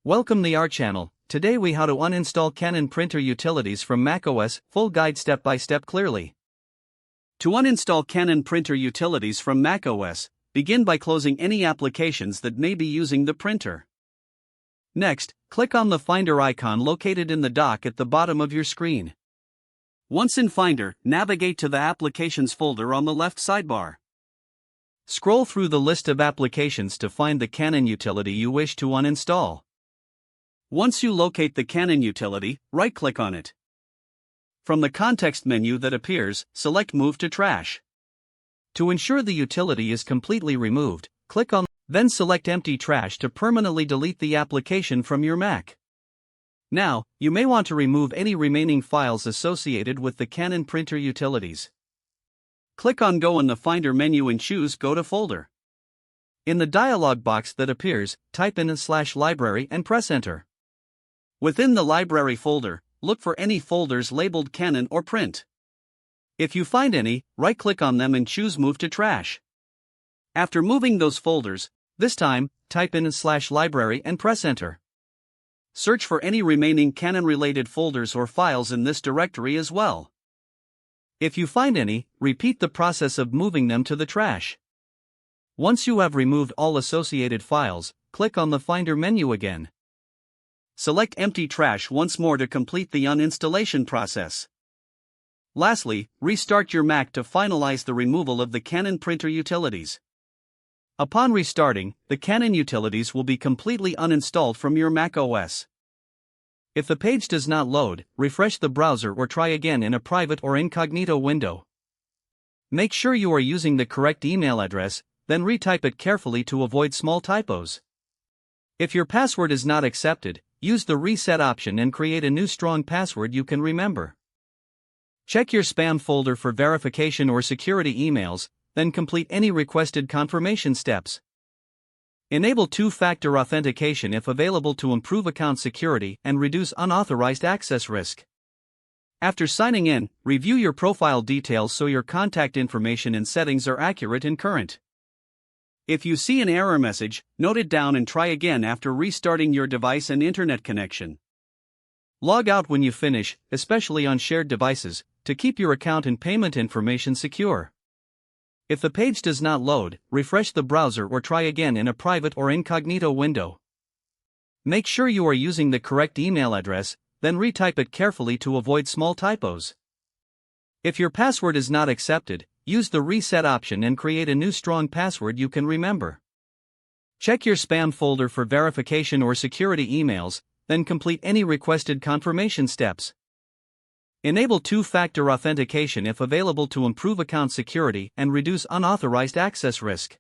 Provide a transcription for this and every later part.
Welcome to our channel. Today we how to uninstall Canon printer utilities from macOS, full guide step by step clearly. To uninstall Canon printer utilities from macOS, begin by closing any applications that may be using the printer. Next, click on the Finder icon located in the dock at the bottom of your screen. Once in Finder, navigate to the Applications folder on the left sidebar. Scroll through the list of applications to find the Canon utility you wish to uninstall. Once you locate the Canon utility, right-click on it. From the context menu that appears, select Move to Trash. To ensure the utility is completely removed, click on, then select Empty Trash to permanently delete the application from your Mac. Now, you may want to remove any remaining files associated with the Canon printer utilities. Click on Go in the Finder menu and choose Go to Folder. In the dialog box that appears, type in /library and press Enter. Within the library folder, look for any folders labeled Canon or Print. If you find any, right-click on them and choose Move to Trash. After moving those folders, this time, type in /library and press Enter. Search for any remaining Canon-related folders or files in this directory as well. If you find any, repeat the process of moving them to the trash. Once you have removed all associated files, click on the Finder menu again. Select Empty Trash once more to complete the uninstallation process. Lastly, restart your Mac to finalize the removal of the Canon printer utilities. Upon restarting, the Canon utilities will be completely uninstalled from your macOS. If the page does not load, refresh the browser or try again in a private or incognito window. Make sure you are using the correct email address, then retype it carefully to avoid small typos. If your password is not accepted, use the reset option and create a new strong password you can remember. Check your spam folder for verification or security emails, then complete any requested confirmation steps. Enable two-factor authentication if available to improve account security and reduce unauthorized access risk. After signing in, review your profile details so your contact information and settings are accurate and current. If you see an error message, note it down and try again after restarting your device and internet connection. Log out when you finish, especially on shared devices, to keep your account and payment information secure. If the page does not load, refresh the browser or try again in a private or incognito window. Make sure you are using the correct email address, then retype it carefully to avoid small typos. If your password is not accepted, use the reset option and create a new strong password you can remember. Check your spam folder for verification or security emails, then complete any requested confirmation steps. Enable two-factor authentication if available to improve account security and reduce unauthorized access risk.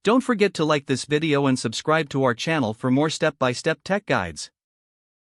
Don't forget to like this video and subscribe to our channel for more step-by-step tech guides.